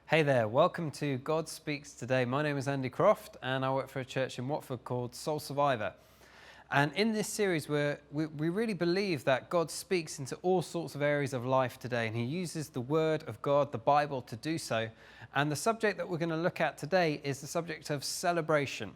Hey there, welcome to God Speaks Today. My name is Andy Croft and I work for a church in Watford called Soul Survivor. And in this series we really believe that God speaks into all sorts of areas of life today, and he uses the Word of God, the Bible, to do so. And the subject that we're going to look at today is the subject of celebration.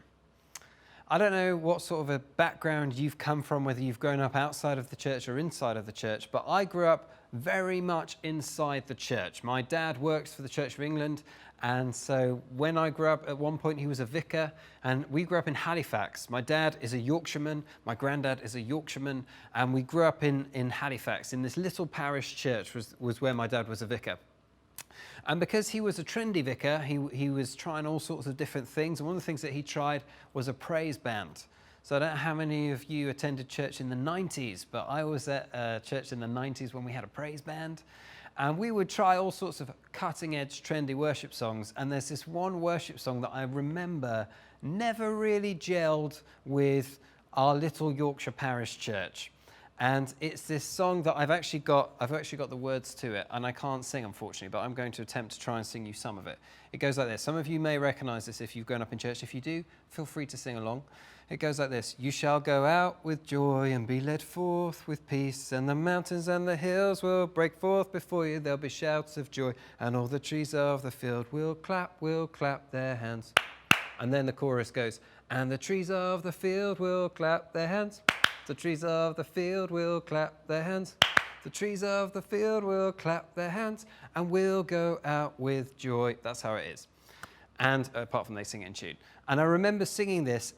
I don't know what sort of a background you've come from, whether you've grown up outside of the church or inside of the church, but I grew up very much inside the church. My dad works for the Church of England, and so when I grew up, at one point he was a vicar, and we grew up in Halifax. My dad is a Yorkshireman, my granddad is a Yorkshireman, and we grew up in Halifax. In this little parish church was where my dad was a vicar. And because he was a trendy vicar, he was trying all sorts of different things. And one of the things that he tried was a praise band. So I don't know how many of you attended church in the 90s, but I was at church in the 90s when we had a praise band. And we would try all sorts of cutting edge, trendy worship songs. And there's this one worship song that I remember never really gelled with our little Yorkshire parish church. And it's this song that I've actually got the words to it, and I can't sing, unfortunately, but I'm going to attempt to try and sing you some of it. It goes like this. Some of you may recognize this if you've grown up in church. If you do, feel free to sing along. It goes like this. You shall go out with joy and be led forth with peace, and the mountains and the hills will break forth before you. There'll be shouts of joy, and all the trees of the field will clap their hands. And then the chorus goes, and the trees of the field will clap their hands. The trees of the field will clap their hands. The trees of the field will clap their hands, and we'll go out with joy. That's how it is. And apart from they sing it in tune. And I remember singing this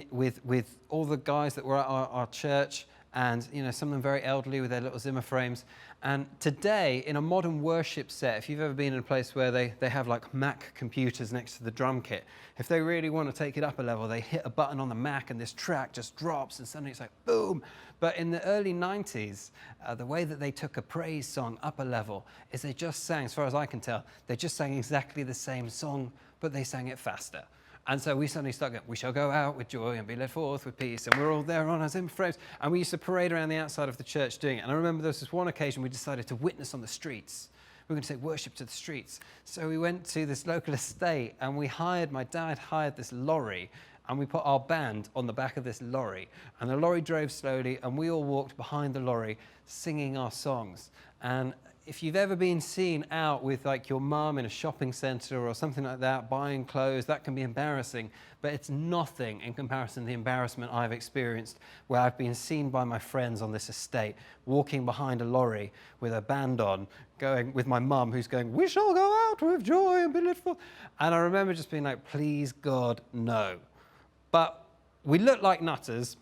with all the guys that were at our church, and some of them very elderly with their little Zimmer frames. And today, in a modern worship set, if you've ever been in a place where they have like Mac computers next to the drum kit, if they really want to take it up a level, they hit a button on the Mac and this track just drops and suddenly it's like boom. But in the early 90s, the way that they took a praise song up a level is they just sang, as far as I can tell, they just sang exactly the same song, but they sang it faster. And so we suddenly started going, we shall go out with joy and be led forth with peace. And we're all there on our Zimmer frames. And we used to parade around the outside of the church doing it. And I remember there was this one occasion we decided to witness on the streets. We were going to take worship to the streets. So we went to this local estate and my dad hired this lorry. And we put our band on the back of this lorry. And the lorry drove slowly and we all walked behind the lorry singing our songs. And if you've ever been seen out with like your mum in a shopping centre or something like that, buying clothes, that can be embarrassing, but it's nothing in comparison to the embarrassment I've experienced where I've been seen by my friends on this estate, walking behind a lorry with a band on, going with my mum who's going, we shall go out with joy and be led forth. And I remember just being like, please God, no. But we looked like nutters,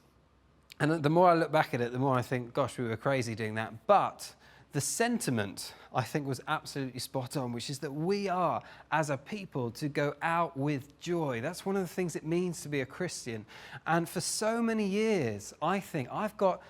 and the more I look back at it, the more I think, gosh, we were crazy doing that. But the sentiment, I think, was absolutely spot on, which is that we are, as a people, to go out with joy. That's one of the things it means to be a Christian. And for so many years, I think I've got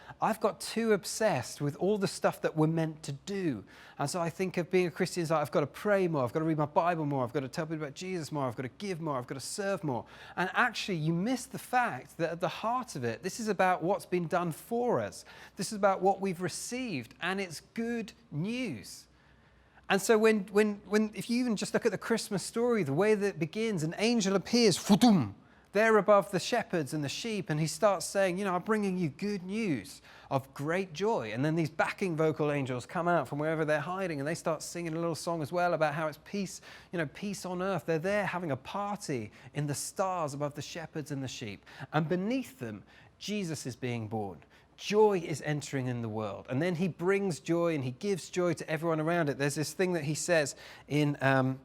too obsessed with all the stuff that we're meant to do. And so I think of being a Christian as like, I've got to pray more, I've got to read my Bible more, I've got to tell people about Jesus more, I've got to give more, I've got to serve more. And actually, you miss the fact that at the heart of it, this is about what's been done for us. This is about what we've received, and it's good news. And so if you even just look at the Christmas story, the way that it begins, an angel appears, there above the shepherds and the sheep, and he starts saying, I'm bringing you good news of great joy. And then these backing vocal angels come out from wherever they're hiding, and they start singing a little song as well about how it's peace, peace on earth. They're there having a party in the stars above the shepherds and the sheep. And beneath them, Jesus is being born. Joy is entering in the world. And then he brings joy and he gives joy to everyone around it. There's this thing that he says in, I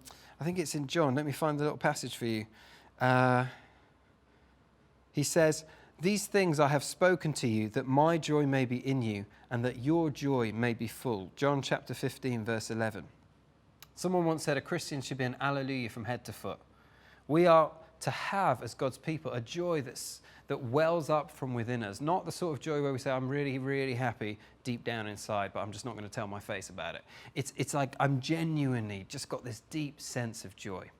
think it's in John. Let me find the little passage for you. He says, these things I have spoken to you, that my joy may be in you, and that your joy may be full. John chapter 15, verse 11. Someone once said a Christian should be an alleluia from head to foot. We are to have, as God's people, a joy that wells up from within us. Not the sort of joy where we say, I'm really, really happy deep down inside, but I'm just not going to tell my face about it. It's like I'm genuinely just got this deep sense of joy.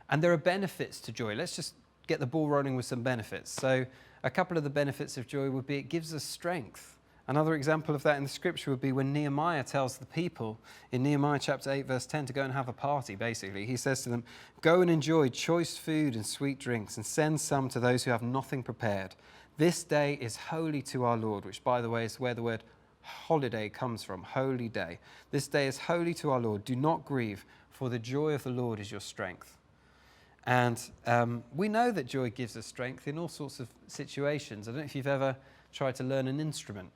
And there are benefits to joy. Let's just get the ball rolling with some benefits. So a couple of the benefits of joy would be it gives us strength. Another example of that in the scripture would be when Nehemiah tells the people in Nehemiah chapter 8, verse 10 to go and have a party, basically. He says to them, "Go and enjoy choice food and sweet drinks and send some to those who have nothing prepared. This day is holy to our Lord," which, by the way, is where the word holiday comes from, holy day. "This day is holy to our Lord. Do not grieve, for the joy of the Lord is your strength." And we know that joy gives us strength in all sorts of situations. I don't know if you've ever tried to learn an instrument.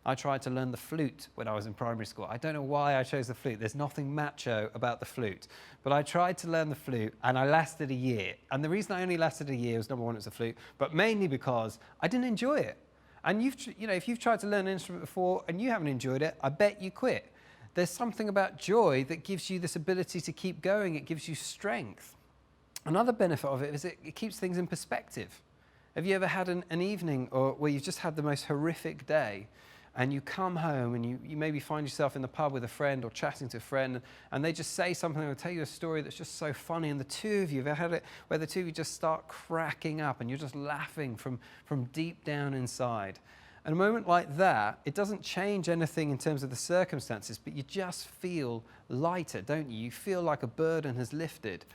I tried to learn the flute when I was in primary school. I don't know why I chose the flute. There's nothing macho about the flute. But I tried to learn the flute and I lasted a year. And the reason I only lasted a year was, number one, it was a flute, but mainly because I didn't enjoy it. And if you've tried to learn an instrument before and you haven't enjoyed it, I bet you quit. There's something about joy that gives you this ability to keep going. It gives you strength. Another benefit of it is it keeps things in perspective. Have you ever had an evening where you've just had the most horrific day, and you come home and you maybe find yourself in the pub with a friend or chatting to a friend, and they just say something or tell you a story that's just so funny, and the two of you have had it where the two of you just start cracking up and you're just laughing from deep down inside. And a moment like that, it doesn't change anything in terms of the circumstances, but you just feel lighter, don't you? You feel like a burden has lifted.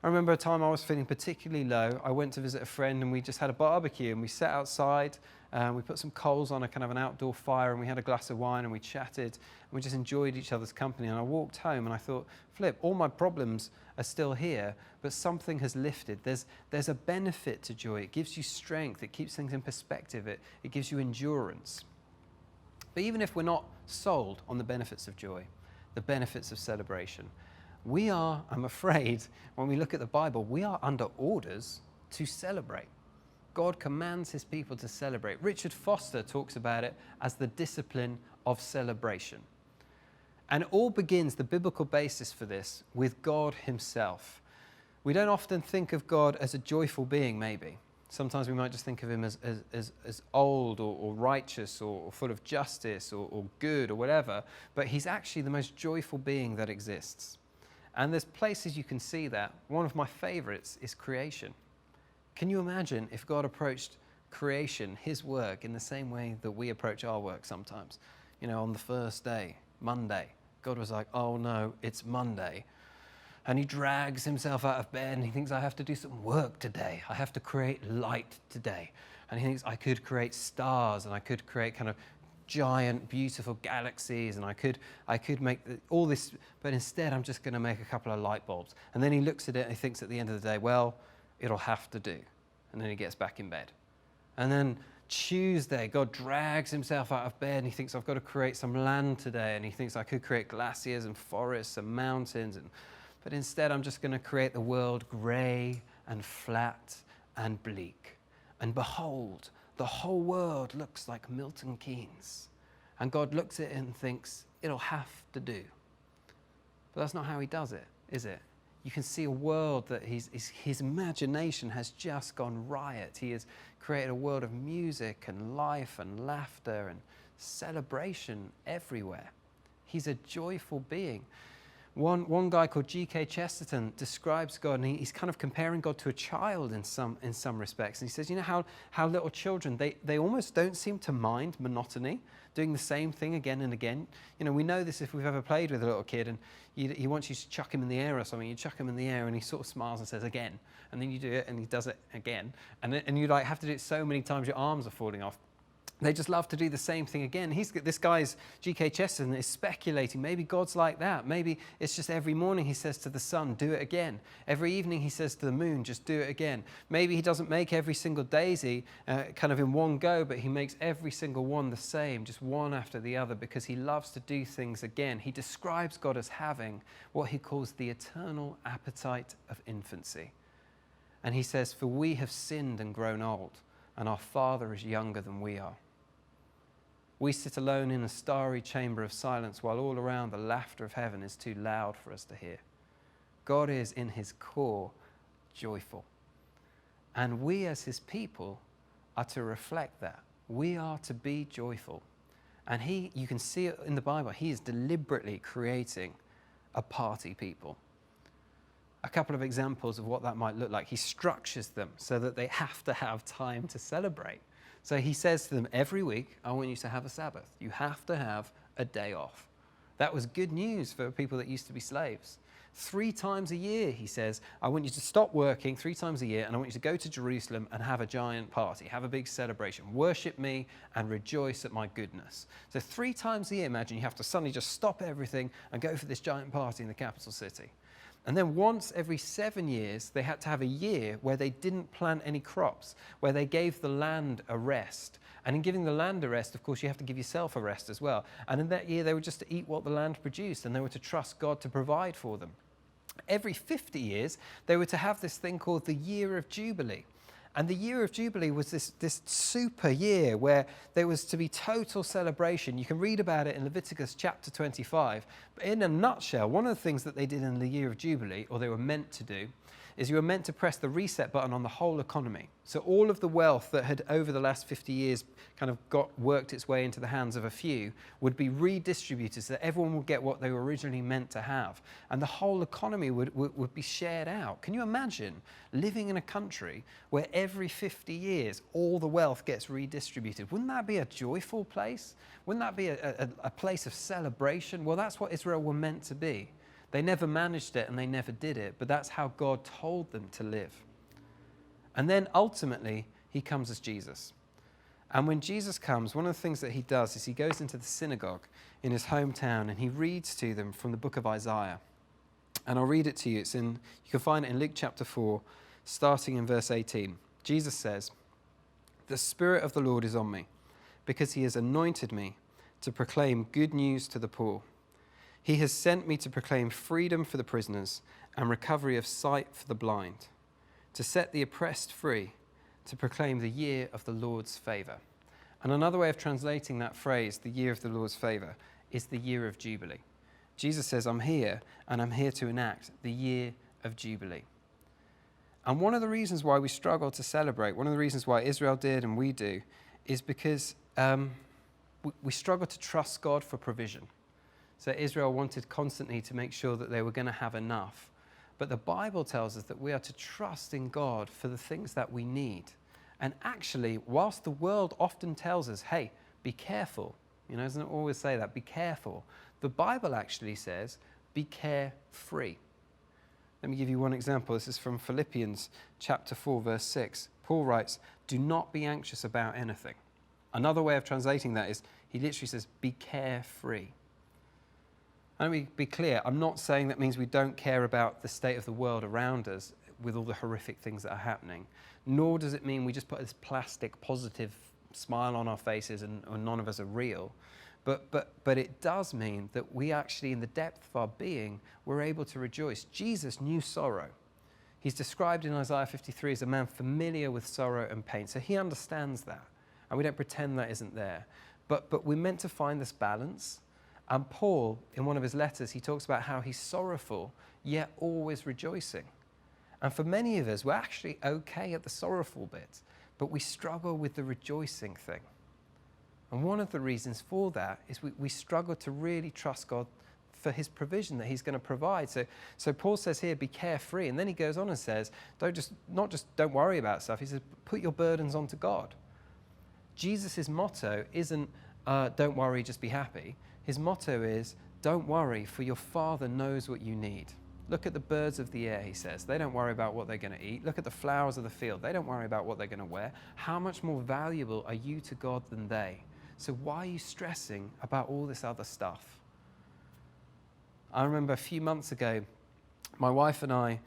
I remember a time I was feeling particularly low. I went to visit a friend and we just had a barbecue and we sat outside. We put some coals on a kind of an outdoor fire and we had a glass of wine and we chatted and we just enjoyed each other's company. And I walked home and I thought, flip, all my problems are still here, but something has lifted. There's a benefit to joy. It gives you strength. It keeps things in perspective. It gives you endurance. But even if we're not sold on the benefits of joy, the benefits of celebration, we are, I'm afraid, when we look at the Bible, we are under orders to celebrate. God commands his people to celebrate. Richard Foster talks about it as the discipline of celebration. And it all begins, the biblical basis for this, with God himself. We don't often think of God as a joyful being, maybe. Sometimes we might just think of him as old or righteous or full of justice or good or whatever, but he's actually the most joyful being that exists. And there's places you can see that. One of my favorites is creation. Can you imagine if God approached creation, his work, in the same way that we approach our work sometimes? You know, on the first day, Monday, God was like, oh no, it's Monday. And he drags himself out of bed and he thinks, I have to do some work today. I have to create light today. And he thinks, I could create stars and I could create kind of giant, beautiful galaxies, and I could make all this, but instead I'm just going to make a couple of light bulbs. And then he looks at it and he thinks at the end of the day, well, it'll have to do. And then he gets back in bed. And then Tuesday, God drags himself out of bed and he thinks, I've got to create some land today. And he thinks I could create glaciers and forests and mountains, but instead I'm just going to create the world grey and flat and bleak. And behold, the whole world looks like Milton Keynes. And God looks at it and thinks, it'll have to do. But that's not how he does it, is it? You can see a world that his imagination has just gone riot. He has created a world of music and life and laughter and celebration everywhere. He's a joyful being. One guy called G.K. Chesterton describes God, and he's kind of comparing God to a child in some respects. And he says, you know how little children, they almost don't seem to mind monotony, doing the same thing again and again. You know, we know this if we've ever played with a little kid and he wants you to chuck him in the air or something. You chuck him in the air and he sort of smiles and says, again. And then you do it and he does it again. And you like have to do it so many times your arms are falling off. They just love to do the same thing again. This guy's G.K. Chesterton is speculating. Maybe God's like that. Maybe it's just every morning he says to the sun, do it again. Every evening he says to the moon, just do it again. Maybe he doesn't make every single daisy kind of in one go, but he makes every single one the same, just one after the other, because he loves to do things again. He describes God as having what he calls the eternal appetite of infancy. And he says, for we have sinned and grown old, and our Father is younger than we are. We sit alone in a starry chamber of silence while all around the laughter of heaven is too loud for us to hear. God is in his core joyful. And we as his people are to reflect that. We are to be joyful. And you can see it in the Bible, he is deliberately creating a party people. A couple of examples of what that might look like. He structures them so that they have to have time to celebrate. So he says to them, every week, I want you to have a Sabbath. You have to have a day off. That was good news for people that used to be slaves. 3 times a year, he says, I want you to stop working 3 times a year, and I want you to go to Jerusalem and have a giant party, have a big celebration, worship me and rejoice at my goodness. So 3 times a year, imagine you have to suddenly just stop everything and go for this giant party in the capital city. And then once every 7 years, they had to have a year where they didn't plant any crops, where they gave the land a rest. And in giving the land a rest, of course, you have to give yourself a rest as well. And in that year, they were just to eat what the land produced, and they were to trust God to provide for them. Every 50 years, they were to have this thing called the Year of Jubilee. And the Year of Jubilee was this super year where there was to be total celebration. You can read about it in Leviticus chapter 25. But in a nutshell, one of the things that they did in the Year of Jubilee, or they were meant to do, is you were meant to press the reset button on the whole economy. So all of the wealth that had over the last 50 years kind of worked its way into the hands of a few would be redistributed so that everyone would get what they were originally meant to have. And the whole economy would be shared out. Can you imagine living in a country where every 50 years all the wealth gets redistributed? Wouldn't that be a joyful place? Wouldn't that be a place of celebration? Well, that's what Israel were meant to be. They never managed it and they never did it, but that's how God told them to live. And then ultimately, he comes as Jesus. And when Jesus comes, one of the things that he does is he goes into the synagogue in his hometown and he reads to them from the book of Isaiah. And I'll read it to you. You can find it in Luke chapter 4, starting in verse 18. Jesus says, "The Spirit of the Lord is on me, because he has anointed me to proclaim good news to the poor. He has sent me to proclaim freedom for the prisoners and recovery of sight for the blind, to set the oppressed free, to proclaim the year of the Lord's favour." And another way of translating that phrase, the year of the Lord's favour, is the year of Jubilee. Jesus says, I'm here, and I'm here to enact the year of Jubilee. And one of the reasons why we struggle to celebrate, one of the reasons why Israel did and we do, is because we struggle to trust God for provision. So Israel wanted constantly to make sure that they were going to have enough. But the Bible tells us that we are to trust in God for the things that we need. And actually, whilst the world often tells us, hey, be careful, doesn't it always say that, be careful? The Bible actually says, be carefree. Let me give you one example. This is from Philippians chapter 4, verse 6. Paul writes, do not be anxious about anything. Another way of translating that is, he literally says, be carefree. Let me be clear, I'm not saying that means we don't care about the state of the world around us with all the horrific things that are happening, nor does it mean we just put this plastic positive smile on our faces and none of us are real. But it does mean that we actually, in the depth of our being, we're able to rejoice. Jesus knew sorrow. He's described in Isaiah 53 as a man familiar with sorrow and pain, so he understands that, and we don't pretend that isn't there. But we're meant to find this balance. And Paul, in one of his letters, he talks about how he's sorrowful, yet always rejoicing. And for many of us, we're actually okay at the sorrowful bit, but we struggle with the rejoicing thing. And one of the reasons for that is we struggle to really trust God for his provision that he's going to provide. So Paul says here, be carefree. And then he goes on and says, don't worry about stuff. He says, put your burdens onto God. Jesus' motto isn't, don't worry, just be happy. His motto is, don't worry, for your Father knows what you need. Look at the birds of the air, he says. They don't worry about what they're going to eat. Look at the flowers of the field. They don't worry about what they're going to wear. How much more valuable are you to God than they? So why are you stressing about all this other stuff? I remember a few months ago, my wife and I,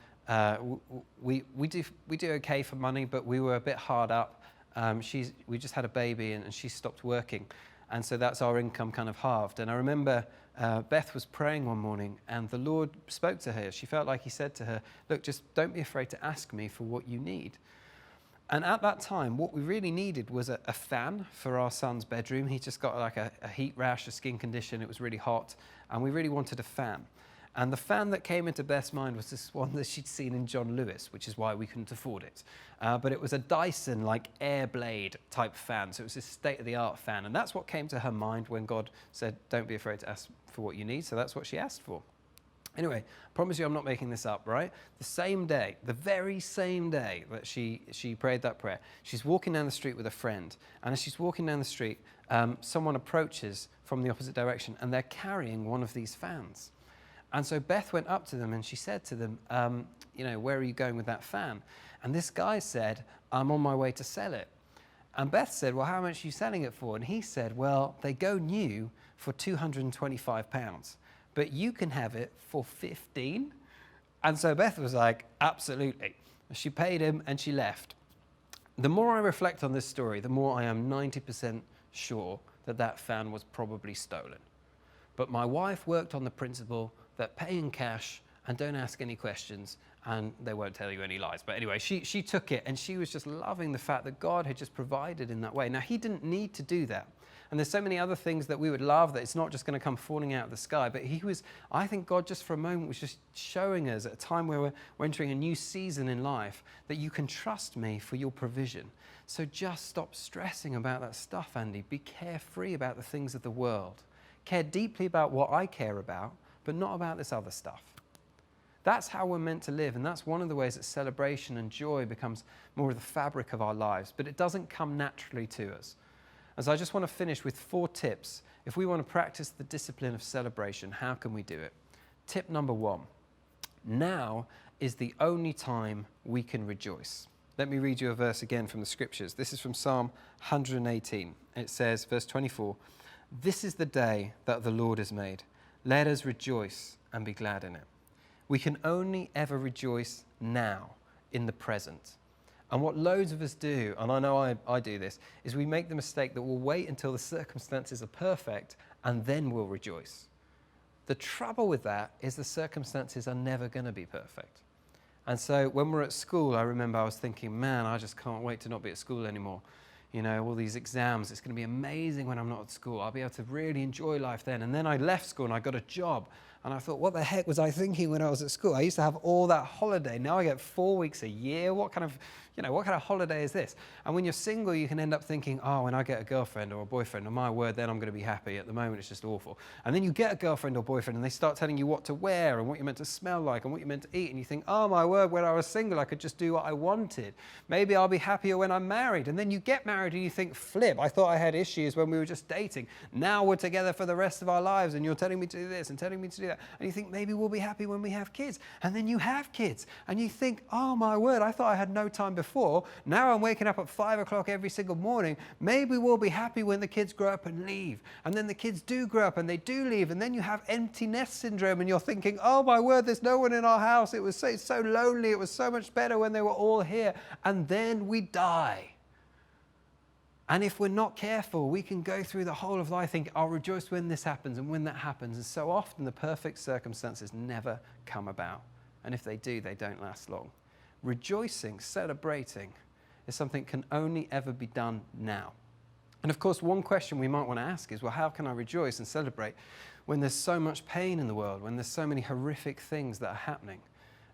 we do okay for money, but we were a bit hard up. We just had a baby and she stopped working. And so that's our income kind of halved. And I remember Beth was praying one morning and the Lord spoke to her. She felt like he said to her, look, just don't be afraid to ask me for what you need. And at that time, what we really needed was a fan for our son's bedroom. He just got like a heat rash, a skin condition. It was really hot. And we really wanted a fan. And the fan that came into Beth's mind was this one that she'd seen in John Lewis, which is why we couldn't afford it. But it was a Dyson, like air blade type fan. So it was this state-of-the-art fan. And that's what came to her mind when God said, don't be afraid to ask for what you need. So that's what she asked for. Anyway, I promise you I'm not making this up, right? The same day, the very same day that she prayed that prayer, she's walking down the street with a friend. And as she's walking down the street, someone approaches from the opposite direction and they're carrying one of these fans. And so Beth went up to them and she said to them, where are you going with that fan? And this guy said, I'm on my way to sell it. And Beth said, well, how much are you selling it for? And he said, well, they go new for £225. But you can have it for 15. And so Beth was like, absolutely. She paid him and she left. The more I reflect on this story, the more I am 90% sure that that fan was probably stolen. But my wife worked on the principle that pay in cash and don't ask any questions and they won't tell you any lies. But anyway, she took it and she was just loving the fact that God had just provided in that way. Now, he didn't need to do that. And there's so many other things that we would love that it's not just going to come falling out of the sky. But I think God just for a moment was just showing us at a time where we're entering a new season in life that you can trust me for your provision. So just stop stressing about that stuff, Andy. Be carefree about the things of the world. Care deeply about what I care about, but not about this other stuff. That's how we're meant to live. And that's one of the ways that celebration and joy becomes more of the fabric of our lives. But it doesn't come naturally to us. And so I just want to finish with 4 tips. If we want to practice the discipline of celebration, how can we do it? Tip number 1, now is the only time we can rejoice. Let me read you a verse again from the scriptures. This is from Psalm 118. It says, verse 24, this is the day that the Lord has made. Let us rejoice and be glad in it. We can only ever rejoice now, in the present. And what loads of us do, and I know I do this, is we make the mistake that we'll wait until the circumstances are perfect and then we'll rejoice. The trouble with that is the circumstances are never going to be perfect. And so when we're at school, I remember I was thinking, man, I just can't wait to not be at school anymore. All these exams, it's going to be amazing when I'm not at school. I'll be able to really enjoy life then. And then I left school and I got a job. And I thought, what the heck was I thinking when I was at school? I used to have all that holiday. Now I get 4 weeks a year. What kind of holiday is this? And when you're single, you can end up thinking, oh, when I get a girlfriend or a boyfriend, oh my word, then I'm going to be happy. At the moment, it's just awful. And then you get a girlfriend or boyfriend and they start telling you what to wear and what you're meant to smell like and what you're meant to eat. And you think, oh my word, when I was single, I could just do what I wanted. Maybe I'll be happier when I'm married. And then you get married and you think, flip, I thought I had issues when we were just dating. Now we're together for the rest of our lives and you're telling me to do this and telling me to do that. And you think maybe we'll be happy when we have kids. And then you have kids and you think, oh my word, I thought I had no time before. Now I'm waking up at 5 o'clock every single morning. Maybe we'll be happy when the kids grow up and leave. And then the kids do grow up and they do leave. And then you have empty nest syndrome and you're thinking, oh my word, there's no one in our house. It was so lonely. It was so much better when they were all here. And then we die. And if we're not careful, we can go through the whole of life thinking, I'll rejoice when this happens and when that happens. And so often the perfect circumstances never come about. And if they do, they don't last long. Rejoicing, celebrating, is something that can only ever be done now. And of course, one question we might want to ask is, well, how can I rejoice and celebrate when there's so much pain in the world, when there's so many horrific things that are happening?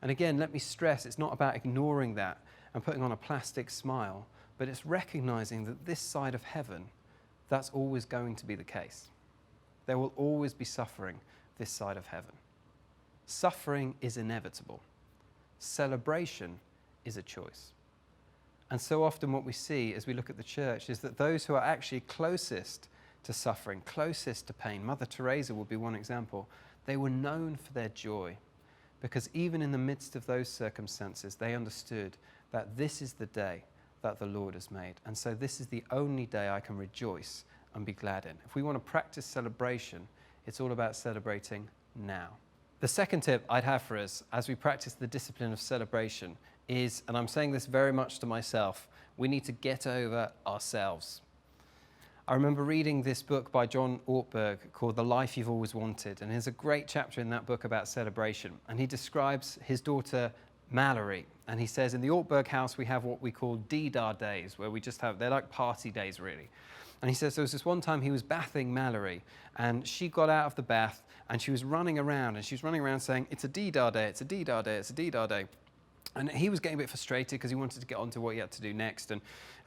And again, let me stress, it's not about ignoring that and putting on a plastic smile, but it's recognizing that this side of heaven, that's always going to be the case. There will always be suffering this side of heaven. Suffering is inevitable. Celebration is a choice. And so often what we see as we look at the church is that those who are actually closest to suffering, closest to pain, Mother Teresa would be one example, they were known for their joy because even in the midst of those circumstances, they understood that this is the day that the Lord has made. And so this is the only day I can rejoice and be glad in. If we want to practice celebration, it's all about celebrating now. The second tip I'd have for us as we practice the discipline of celebration is, and I'm saying this very much to myself, we need to get over ourselves. I remember reading this book by John Ortberg called The Life You've Always Wanted, and there's a great chapter in that book about celebration, and he describes his daughter Mallory, and he says in the Ortberg house we have what we call Deedar days, where we just have, they're like party days really. And he says there was this one time he was bathing Mallory, and she got out of the bath and she was running around, and she was running around saying, it's a Deedar day, it's a Deedar day, it's a Deedar day. And he was getting a bit frustrated because he wanted to get on to what he had to do next. And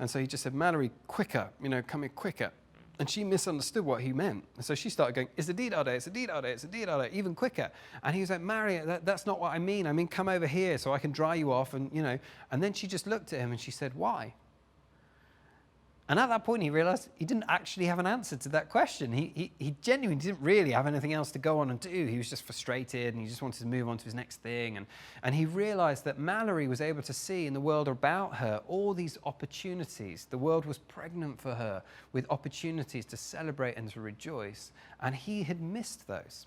so he just said, Mallory, quicker, come here quicker. And she misunderstood what he meant. And so she started going, it's a D-Dar day, it's a D-Dar day, it's a D-Dar day, even quicker. And he was like, Mary, that's not what I mean. I mean, come over here so I can dry you off. And, and then she just looked at him and she said, why? And at that point, he realized he didn't actually have an answer to that question. He genuinely didn't really have anything else to go on and do. He was just frustrated and he just wanted to move on to his next thing. And he realized that Mallory was able to see in the world about her all these opportunities. The world was pregnant for her with opportunities to celebrate and to rejoice. And he had missed those.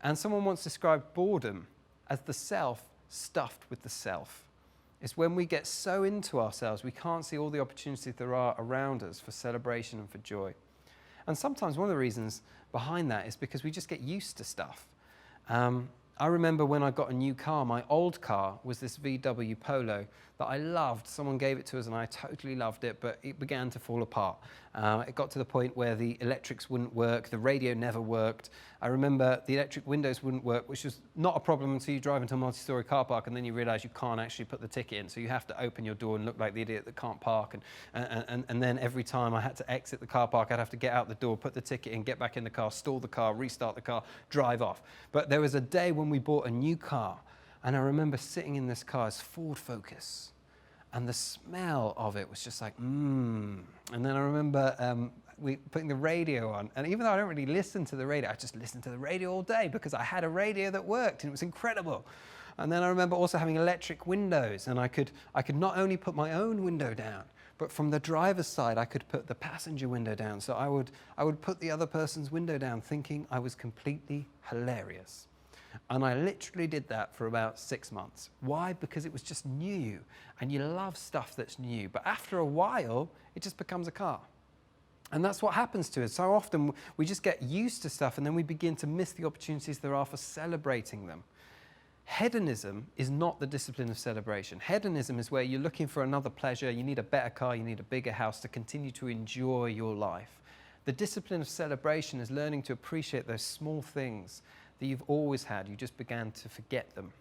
And someone once described boredom as the self stuffed with the self. It's when we get so into ourselves, we can't see all the opportunities there are around us for celebration and for joy. And sometimes one of the reasons behind that is because we just get used to stuff. I remember when I got a new car, my old car was this VW Polo that I loved. Someone gave it to us and I totally loved it, but it began to fall apart. It got to the point where the electrics wouldn't work, the radio never worked. I remember the electric windows wouldn't work, which was not a problem until you drive into a multi-story car park and then you realize you can't actually put the ticket in. So you have to open your door and look like the idiot that can't park. And then every time I had to exit the car park, I'd have to get out the door, put the ticket in, get back in the car, stall the car, restart the car, drive off. But there was a day when we bought a new car, and I remember sitting in this car's Ford Focus, and the smell of it was just like, And then I remember we putting the radio on, and even though I don't really listen to the radio, I just listened to the radio all day because I had a radio that worked, and it was incredible. And then I remember also having electric windows, and I could not only put my own window down, but from the driver's side, I could put the passenger window down. So I would put the other person's window down, thinking I was completely hilarious. And I literally did that for about 6 months. Why? Because it was just new, and you love stuff that's new. But after a while, it just becomes a car. And that's what happens to us. So often we just get used to stuff, and then we begin to miss the opportunities there are for celebrating them. Hedonism is not the discipline of celebration. Hedonism is where you're looking for another pleasure, you need a better car, you need a bigger house to continue to enjoy your life. The discipline of celebration is learning to appreciate those small things that you've always had, you just began to forget them.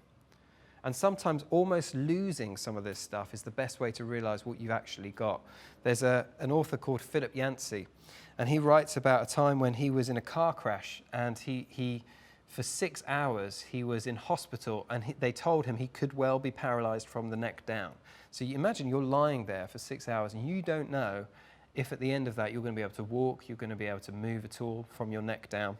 And sometimes almost losing some of this stuff is the best way to realize what you've actually got. There's an author called Philip Yancey, and he writes about a time when he was in a car crash, and he for 6 hours, he was in hospital, and they told him he could well be paralyzed from the neck down. So you imagine you're lying there for 6 hours, and you don't know if at the end of that you're going to be able to walk, you're going to be able to move at all from your neck down.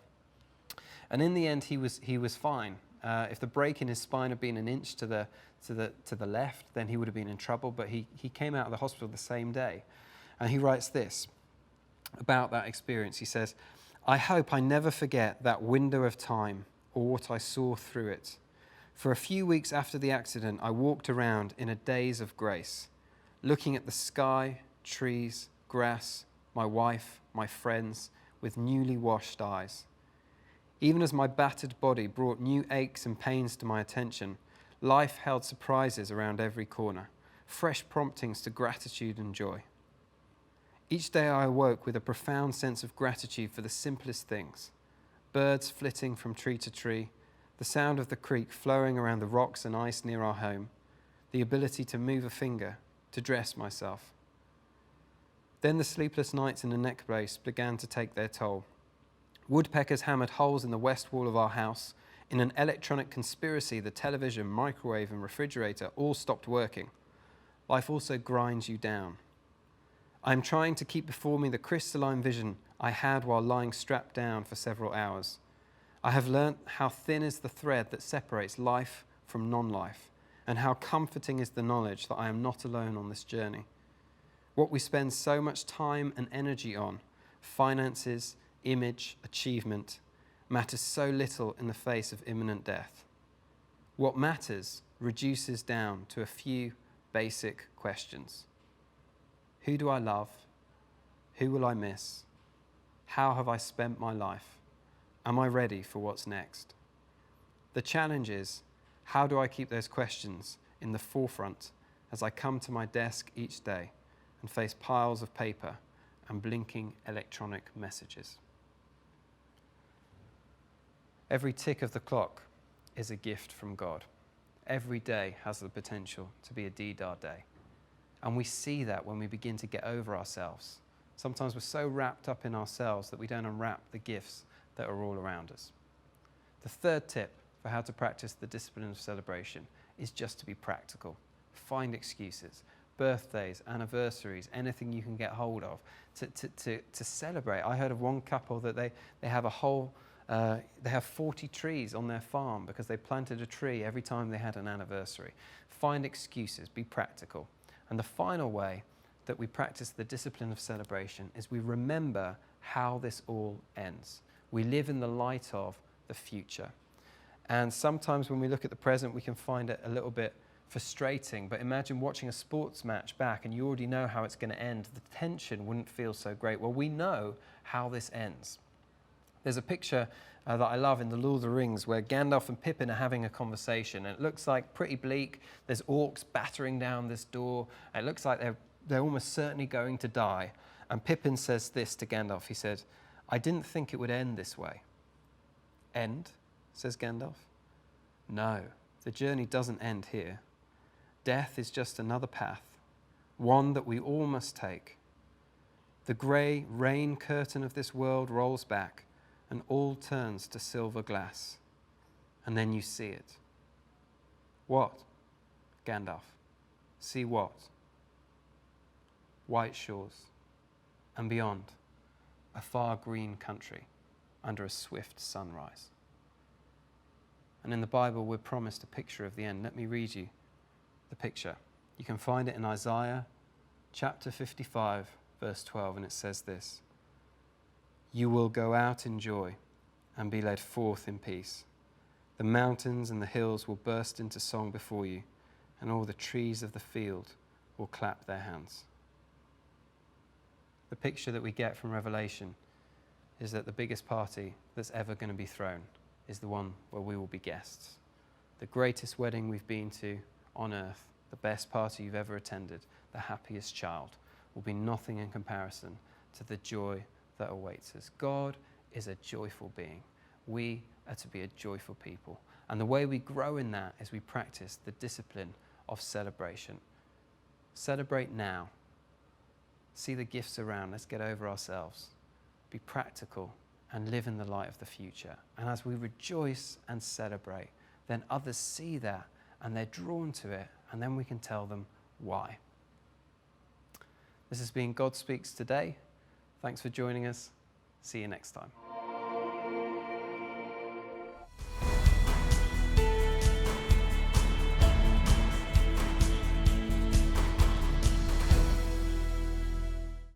And in the end, he was fine. If the break in his spine had been an inch to the left, then he would have been in trouble. But he came out of the hospital the same day. And he writes this about that experience. He says, "I hope I never forget that window of time or what I saw through it. For a few weeks after the accident, I walked around in a daze of grace, looking at the sky, trees, grass, my wife, my friends, with newly washed eyes. Even as my battered body brought new aches and pains to my attention, life held surprises around every corner, fresh promptings to gratitude and joy. Each day I awoke with a profound sense of gratitude for the simplest things: birds flitting from tree to tree, the sound of the creek flowing around the rocks and ice near our home, the ability to move a finger, to dress myself. Then the sleepless nights in the neck brace began to take their toll. Woodpeckers hammered holes in the west wall of our house. In an electronic conspiracy, the television, microwave, and refrigerator all stopped working. Life also grinds you down. I am trying to keep before me the crystalline vision I had while lying strapped down for several hours. I have learnt how thin is the thread that separates life from non-life, and how comforting is the knowledge that I am not alone on this journey. What we spend so much time and energy on, finances, image, achievement, matters so little in the face of imminent death. What matters reduces down to a few basic questions. Who do I love? Who will I miss? How have I spent my life? Am I ready for what's next? The challenge is, how do I keep those questions in the forefront as I come to my desk each day and face piles of paper and blinking electronic messages? Every tick of the clock is a gift from God. Every day has the potential to be a D-Dar day. And we see that when we begin to get over ourselves, Sometimes we're so wrapped up in ourselves that we don't unwrap the gifts that are all around us. The third tip for how to practice the discipline of celebration is just to be practical. Find excuses, birthdays, anniversaries, anything you can get hold of to celebrate. I heard of one couple that they have they have 40 trees on their farm because they planted a tree every time they had an anniversary. Find excuses, be practical. And the final way that we practice the discipline of celebration is we remember how this all ends. We live in the light of the future. And sometimes when we look at the present, we can find it a little bit frustrating, but imagine watching a sports match back and you already know how it's going to end. The tension wouldn't feel so great. Well, we know how this ends. There's a picture that I love in The Lord of the Rings where Gandalf and Pippin are having a conversation, and it looks like pretty bleak. There's orcs battering down this door. It looks like they're almost certainly going to die. And Pippin says this to Gandalf. He said, "I didn't think it would end this way." "End?" says Gandalf. "No, the journey doesn't end here. Death is just another path, one that we all must take. The grey rain curtain of this world rolls back, and all turns to silver glass. And then you see it." "What?" Gandalf. "See what?" "White shores, and beyond, a far green country under a swift sunrise." And in the Bible, we're promised a picture of the end. Let me read you the picture. You can find it in Isaiah chapter 55, verse 12, and it says this: "You will go out in joy and be led forth in peace. The mountains and the hills will burst into song before you, and all the trees of the field will clap their hands." The picture that we get from Revelation is that the biggest party that's ever going to be thrown is the one where we will be guests. The greatest wedding we've been to on earth, the best party you've ever attended, the happiest child, will be nothing in comparison to the joy that awaits us. God is a joyful being. We are to be a joyful people. And the way we grow in that is we practice the discipline of celebration. Celebrate now. See the gifts around. Let's get over ourselves. Be practical and live in the light of the future. And as we rejoice and celebrate, then others see that and they're drawn to it, and then we can tell them why. This has been God Speaks Today. Thanks for joining us. See you next time.